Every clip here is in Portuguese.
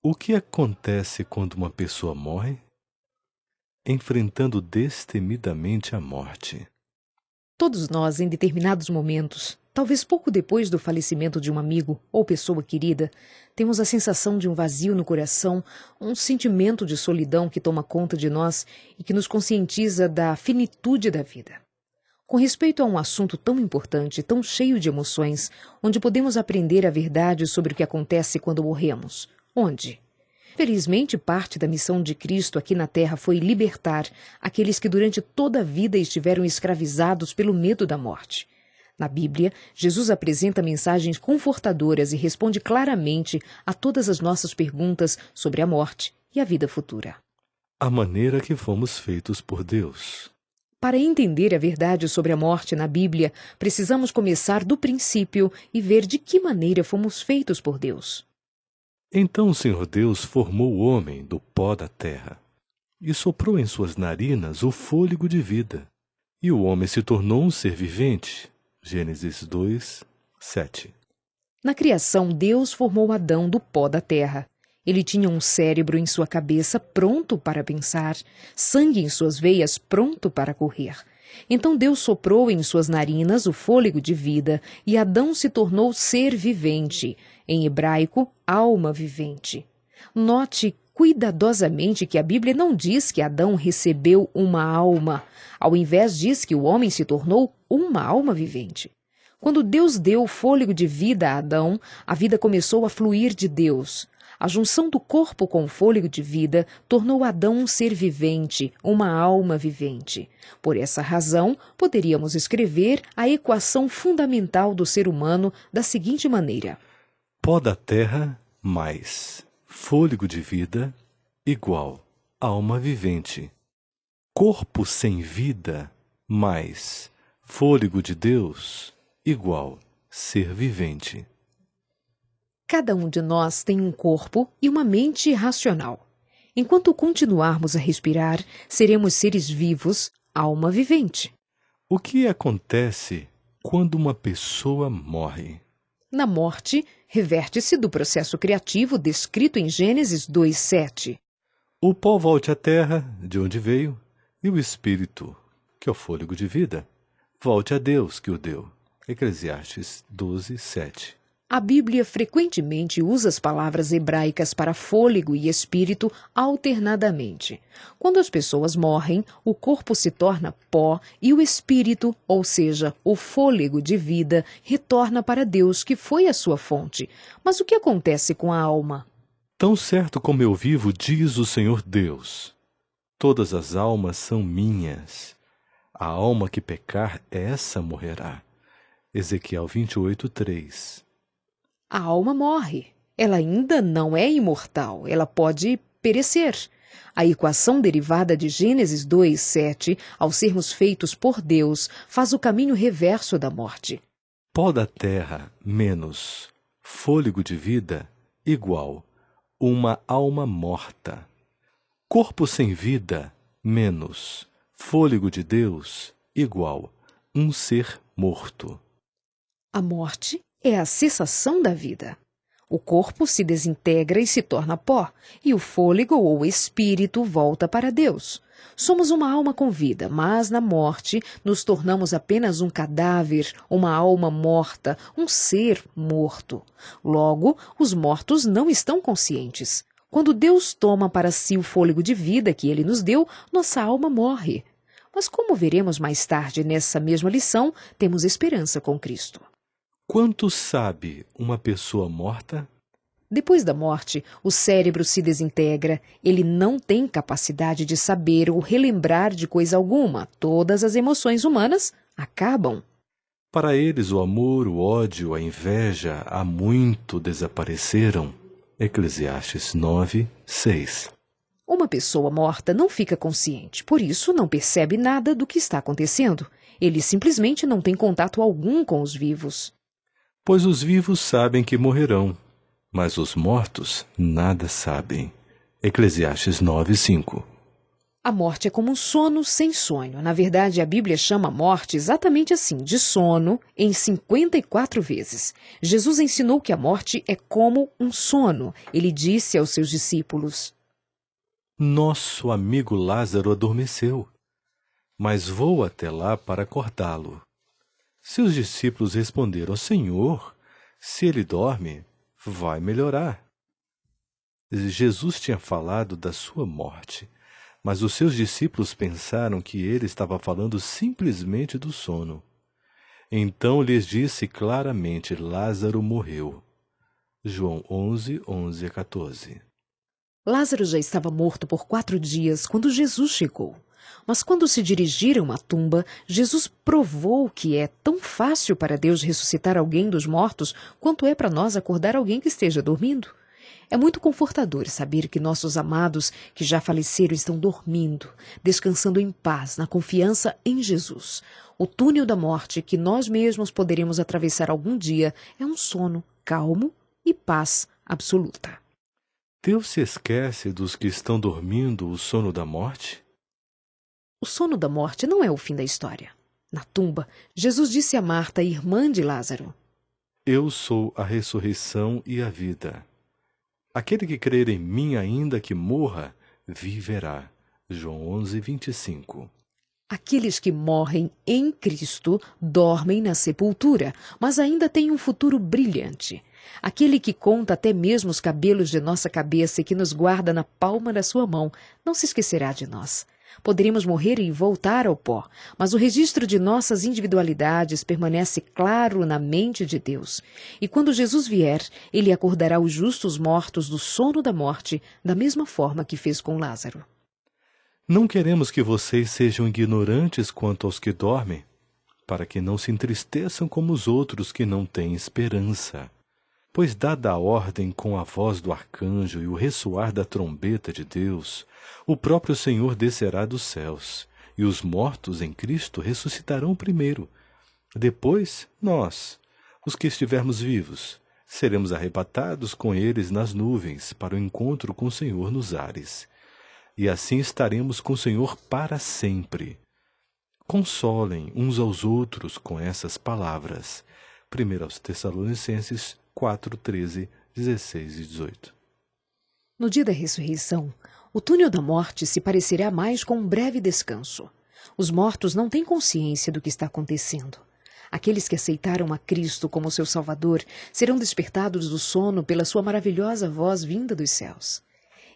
O que acontece quando uma pessoa morre? Enfrentando destemidamente a morte. Todos nós, em determinados momentos, talvez pouco depois do falecimento de um amigo ou pessoa querida, temos a sensação de um vazio no coração, um sentimento de solidão que toma conta de nós e que nos conscientiza da finitude da vida. Com respeito a um assunto tão importante, tão cheio de emoções, onde podemos aprender a verdade sobre o que acontece quando morremos? Onde? Felizmente, parte da missão de Cristo aqui na Terra foi libertar aqueles que durante toda a vida estiveram escravizados pelo medo da morte. Na Bíblia, Jesus apresenta mensagens confortadoras e responde claramente a todas as nossas perguntas sobre a morte e a vida futura. A maneira que fomos feitos por Deus. Para entender a verdade sobre a morte na Bíblia, precisamos começar do princípio e ver de que maneira fomos feitos por Deus. Então o Senhor Deus formou o homem do pó da terra e soprou em suas narinas o fôlego de vida. E o homem se tornou um ser vivente. Gênesis 2, 7. Na criação, Deus formou Adão do pó da terra. Ele tinha um cérebro em sua cabeça pronto para pensar, sangue em suas veias pronto para correr. Então Deus soprou em suas narinas o fôlego de vida e Adão se tornou ser vivente, em hebraico, alma vivente. Note cuidadosamente que a Bíblia não diz que Adão recebeu uma alma. Ao invés, diz que o homem se tornou uma alma vivente. Quando Deus deu o fôlego de vida a Adão, a vida começou a fluir de Deus. A junção do corpo com o fôlego de vida tornou Adão um ser vivente, uma alma vivente. Por essa razão, poderíamos escrever a equação fundamental do ser humano da seguinte maneira: Pó da terra mais fôlego de vida igual alma vivente. Corpo sem vida mais fôlego de Deus igual ser vivente. Cada um de nós tem um corpo e uma mente racional. Enquanto continuarmos a respirar, seremos seres vivos, alma vivente. O que acontece quando uma pessoa morre? Na morte, reverte-se do processo criativo descrito em Gênesis 2:7. O pó volte à terra, de onde veio, e o espírito, que é o fôlego de vida, volte a Deus que o deu. Eclesiastes 12:7. A Bíblia frequentemente usa as palavras hebraicas para fôlego e espírito alternadamente. Quando as pessoas morrem, o corpo se torna pó e o espírito, ou seja, o fôlego de vida, retorna para Deus, que foi a sua fonte. Mas o que acontece com a alma? Tão certo como eu vivo, diz o Senhor Deus, todas as almas são minhas. A alma que pecar, essa morrerá. Ezequiel 28:3. A alma morre. Ela ainda não é imortal. Ela pode perecer. A equação derivada de Gênesis 2:7, ao sermos feitos por Deus, faz o caminho reverso da morte. Pó da terra menos fôlego de vida igual uma alma morta. Corpo sem vida menos fôlego de Deus igual um ser morto. A morte é a cessação da vida. O corpo se desintegra e se torna pó, e o fôlego ou espírito volta para Deus. Somos uma alma com vida, mas na morte nos tornamos apenas um cadáver, uma alma morta, um ser morto. Logo, os mortos não estão conscientes. Quando Deus toma para si o fôlego de vida que Ele nos deu, nossa alma morre. Mas como veremos mais tarde nessa mesma lição, temos esperança com Cristo. Quanto sabe uma pessoa morta? Depois da morte, o cérebro se desintegra. Ele não tem capacidade de saber ou relembrar de coisa alguma. Todas as emoções humanas acabam. Para eles, o amor, o ódio, a inveja há muito desapareceram. Eclesiastes 9:6. Uma pessoa morta não fica consciente, por isso não percebe nada do que está acontecendo. Ele simplesmente não tem contato algum com os vivos. Pois os vivos sabem que morrerão, mas os mortos nada sabem. Eclesiastes 9:5. A morte é como um sono sem sonho. Na verdade, a Bíblia chama a morte exatamente assim, de sono, em 54 vezes. Jesus ensinou que a morte é como um sono. Ele disse aos seus discípulos: Nosso amigo Lázaro adormeceu, mas vou até lá para acordá-lo. Seus discípulos responderam: Senhor, se ele dorme, vai melhorar. Jesus tinha falado da sua morte, mas os seus discípulos pensaram que ele estava falando simplesmente do sono. Então lhes disse claramente: Lázaro morreu. João 11, 11 a 14. Lázaro já estava morto por 4 dias quando Jesus chegou. Mas quando se dirigiram à tumba, Jesus provou que é tão fácil para Deus ressuscitar alguém dos mortos quanto é para nós acordar alguém que esteja dormindo. É muito confortador saber que nossos amados que já faleceram estão dormindo, descansando em paz, na confiança em Jesus. O túnel da morte que nós mesmos poderemos atravessar algum dia é um sono calmo e paz absoluta. Deus se esquece dos que estão dormindo o sono da morte? O sono da morte não é o fim da história. Na tumba, Jesus disse a Marta, irmã de Lázaro: Eu sou a ressurreição e a vida. Aquele que crer em mim, ainda que morra, viverá. João 11, 25. Aqueles que morrem em Cristo dormem na sepultura, mas ainda têm um futuro brilhante. Aquele que conta até mesmo os cabelos de nossa cabeça e que nos guarda na palma da sua mão, não se esquecerá de nós. Poderíamos morrer e voltar ao pó, mas o registro de nossas individualidades permanece claro na mente de Deus. E quando Jesus vier, ele acordará os justos mortos do sono da morte, da mesma forma que fez com Lázaro. Não queremos que vocês sejam ignorantes quanto aos que dormem, para que não se entristeçam como os outros que não têm esperança. Pois, dada a ordem com a voz do arcanjo e o ressoar da trombeta de Deus, o próprio Senhor descerá dos céus, e os mortos em Cristo ressuscitarão primeiro. Depois, nós, os que estivermos vivos, seremos arrebatados com eles nas nuvens para o encontro com o Senhor nos ares. E assim estaremos com o Senhor para sempre. Consolem uns aos outros com essas palavras. 1 aos Tessalonicenses 4, 13, 16 e 18. No dia da ressurreição, o túnel da morte se parecerá mais com um breve descanso. Os mortos não têm consciência do que está acontecendo. Aqueles que aceitaram a Cristo como seu Salvador serão despertados do sono pela sua maravilhosa voz vinda dos céus.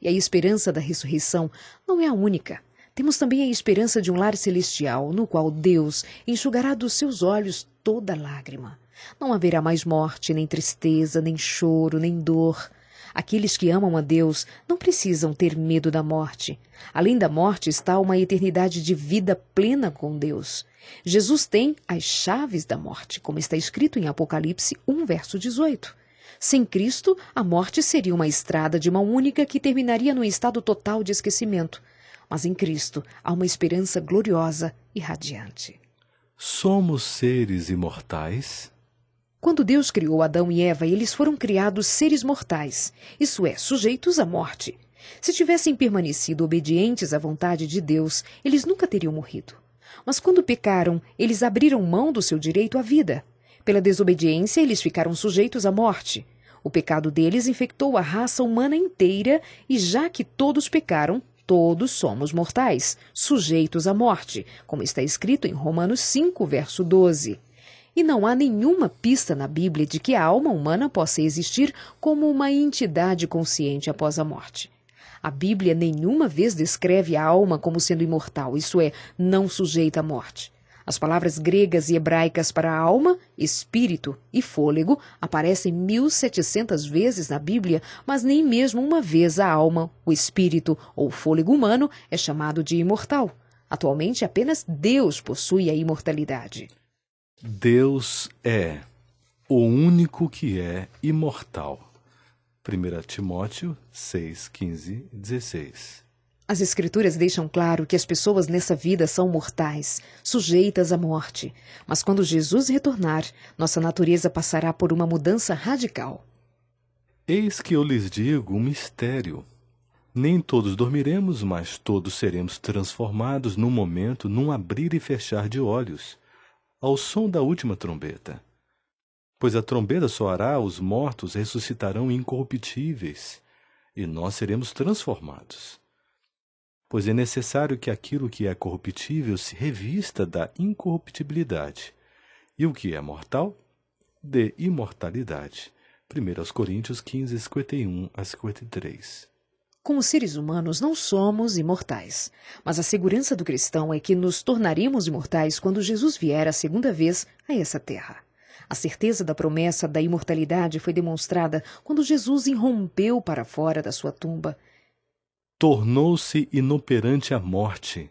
E a esperança da ressurreição não é a única. Temos também a esperança de um lar celestial, no qual Deus enxugará dos seus olhos toda lágrima. Não haverá mais morte, nem tristeza, nem choro, nem dor. Aqueles que amam a Deus não precisam ter medo da morte. Além da morte está uma eternidade de vida plena com Deus. Jesus tem as chaves da morte, como está escrito em Apocalipse 1, verso 18. Sem Cristo, a morte seria uma estrada de mão única que terminaria num estado total de esquecimento. Mas em Cristo há uma esperança gloriosa e radiante. Somos seres imortais? Quando Deus criou Adão e Eva, eles foram criados seres mortais, isso é, sujeitos à morte. Se tivessem permanecido obedientes à vontade de Deus, eles nunca teriam morrido. Mas quando pecaram, eles abriram mão do seu direito à vida. Pela desobediência, eles ficaram sujeitos à morte. O pecado deles infectou a raça humana inteira e, já que todos pecaram, todos somos mortais, sujeitos à morte, como está escrito em Romanos 5, verso 12. E não há nenhuma pista na Bíblia de que a alma humana possa existir como uma entidade consciente após a morte. A Bíblia nenhuma vez descreve a alma como sendo imortal, isso é, não sujeita à morte. As palavras gregas e hebraicas para alma, espírito e fôlego aparecem 1.700 vezes na Bíblia, mas nem mesmo uma vez a alma, o espírito ou o fôlego humano é chamado de imortal. Atualmente, apenas Deus possui a imortalidade. Deus é o único que é imortal. 1 Timóteo 6, 15 e 16. As Escrituras deixam claro que as pessoas nessa vida são mortais, sujeitas à morte. Mas quando Jesus retornar, nossa natureza passará por uma mudança radical. Eis que eu lhes digo um mistério. Nem todos dormiremos, mas todos seremos transformados num momento, num abrir e fechar de olhos, ao som da última trombeta. Pois a trombeta soará, os mortos ressuscitarão incorruptíveis, e nós seremos transformados. Pois é necessário que aquilo que é corruptível se revista da incorruptibilidade, e o que é mortal, de imortalidade. 1 Coríntios 15, 51 a 53. Como seres humanos, não somos imortais, mas a segurança do cristão é que nos tornaremos imortais quando Jesus vier a segunda vez a essa terra. A certeza da promessa da imortalidade foi demonstrada quando Jesus irrompeu para fora da sua tumba. Tornou-se inoperante a morte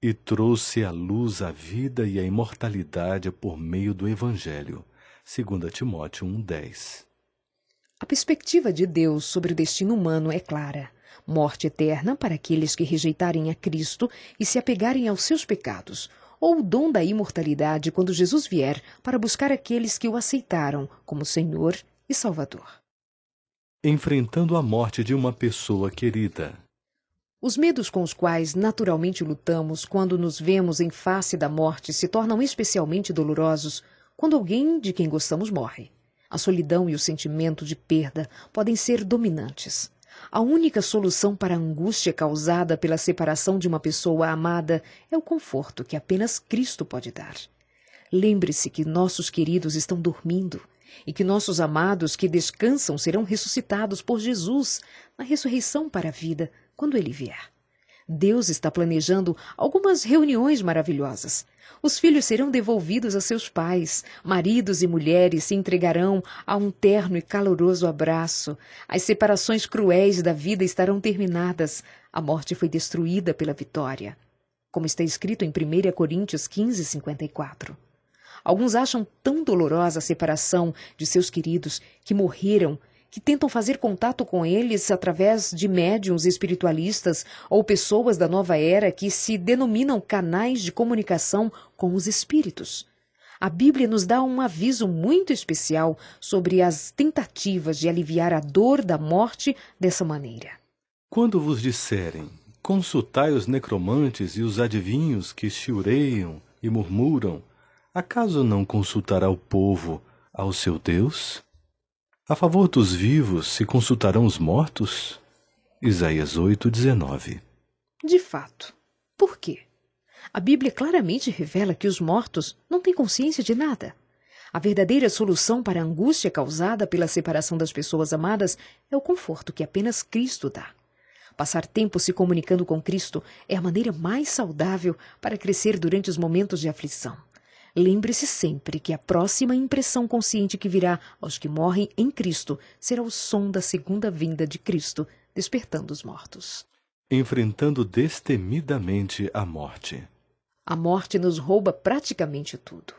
e trouxe à luz a vida e a imortalidade por meio do Evangelho. 2 Timóteo 1,10. A perspectiva de Deus sobre o destino humano é clara. Morte eterna para aqueles que rejeitarem a Cristo e se apegarem aos seus pecados, ou o dom da imortalidade quando Jesus vier para buscar aqueles que o aceitaram como Senhor e Salvador. Enfrentando a morte de uma pessoa querida. Os medos com os quais naturalmente lutamos quando nos vemos em face da morte se tornam especialmente dolorosos quando alguém de quem gostamos morre. A solidão e o sentimento de perda podem ser dominantes. A única solução para a angústia causada pela separação de uma pessoa amada é o conforto que apenas Cristo pode dar. Lembre-se que nossos queridos estão dormindo e que nossos amados que descansam serão ressuscitados por Jesus na ressurreição para a vida quando Ele vier. Deus está planejando algumas reuniões maravilhosas. Os filhos serão devolvidos a seus pais, maridos e mulheres se entregarão a um terno e caloroso abraço, as separações cruéis da vida estarão terminadas, a morte foi destruída pela vitória. Como está escrito em 1 Coríntios 15, 54. Alguns acham tão dolorosa a separação de seus queridos que morreram, que tentam fazer contato com eles através de médiuns espiritualistas ou pessoas da nova era que se denominam canais de comunicação com os espíritos. A Bíblia nos dá um aviso muito especial sobre as tentativas de aliviar a dor da morte dessa maneira. Quando vos disserem, consultai os necromantes e os adivinhos que chiureiam e murmuram, acaso não consultará o povo ao seu Deus? A favor dos vivos se consultarão os mortos? Isaías 8:19. De fato. Por quê? A Bíblia claramente revela que os mortos não têm consciência de nada. A verdadeira solução para a angústia causada pela separação das pessoas amadas é o conforto que apenas Cristo dá. Passar tempo se comunicando com Cristo é a maneira mais saudável para crescer durante os momentos de aflição. Lembre-se sempre que a próxima impressão consciente que virá aos que morrem em Cristo será o som da segunda vinda de Cristo, despertando os mortos. Enfrentando destemidamente a morte. A morte nos rouba praticamente tudo.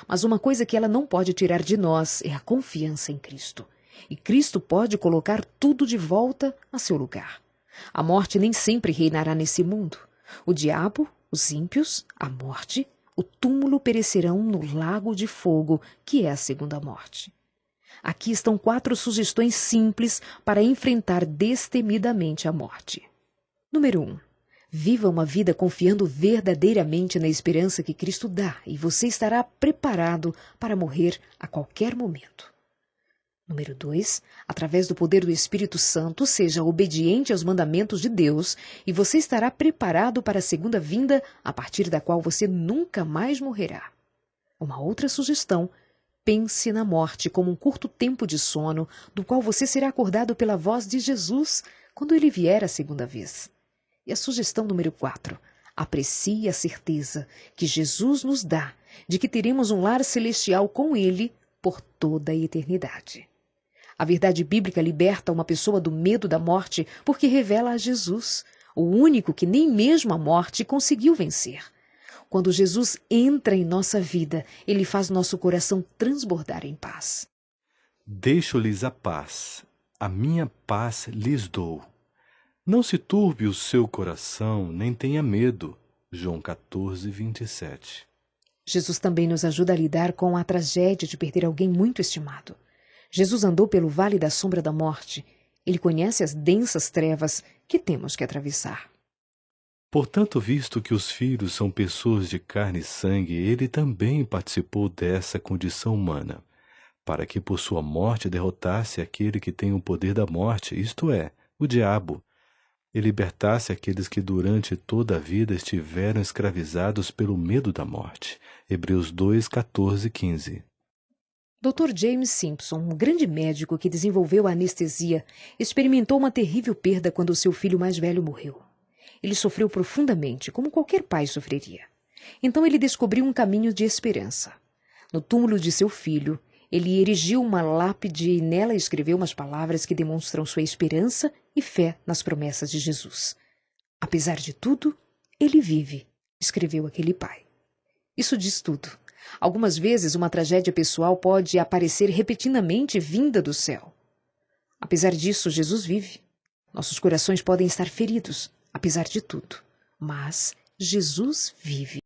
Mas uma coisa que ela não pode tirar de nós é a confiança em Cristo. E Cristo pode colocar tudo de volta a seu lugar. A morte nem sempre reinará nesse mundo. O diabo, os ímpios, a morte, o túmulo perecerão no lago de fogo, que é a segunda morte. Aqui estão 4 sugestões simples para enfrentar destemidamente a morte. Número 1. Viva uma vida confiando verdadeiramente na esperança que Cristo dá e você estará preparado para morrer a qualquer momento. Número 2. Através do poder do Espírito Santo, seja obediente aos mandamentos de Deus e você estará preparado para a segunda vinda, a partir da qual você nunca mais morrerá. Uma outra sugestão: pense na morte como um curto tempo de sono, do qual você será acordado pela voz de Jesus quando ele vier a segunda vez. E a sugestão número 4. Aprecie a certeza que Jesus nos dá de que teremos um lar celestial com ele por toda a eternidade. A verdade bíblica liberta uma pessoa do medo da morte porque revela a Jesus, o único que nem mesmo a morte conseguiu vencer. Quando Jesus entra em nossa vida, ele faz nosso coração transbordar em paz. Deixo-lhes a paz, a minha paz lhes dou. Não se turbe o seu coração, nem tenha medo. João 14:27. Jesus também nos ajuda a lidar com a tragédia de perder alguém muito estimado. Jesus andou pelo vale da sombra da morte. Ele conhece as densas trevas que temos que atravessar. Portanto, visto que os filhos são pessoas de carne e sangue, ele também participou dessa condição humana, para que por sua morte derrotasse aquele que tem o poder da morte, isto é, o diabo, e libertasse aqueles que durante toda a vida estiveram escravizados pelo medo da morte. Hebreus 2, 14 e 15. Dr. James Simpson, um grande médico que desenvolveu a anestesia, experimentou uma terrível perda quando seu filho mais velho morreu. Ele sofreu profundamente, como qualquer pai sofreria. Então ele descobriu um caminho de esperança. No túmulo de seu filho, ele erigiu uma lápide e nela escreveu umas palavras que demonstram sua esperança e fé nas promessas de Jesus. Apesar de tudo, ele vive, escreveu aquele pai. Isso diz tudo. Algumas vezes uma tragédia pessoal pode aparecer repentinamente vinda do céu. Apesar disso, Jesus vive. Nossos corações podem estar feridos, apesar de tudo. Mas Jesus vive.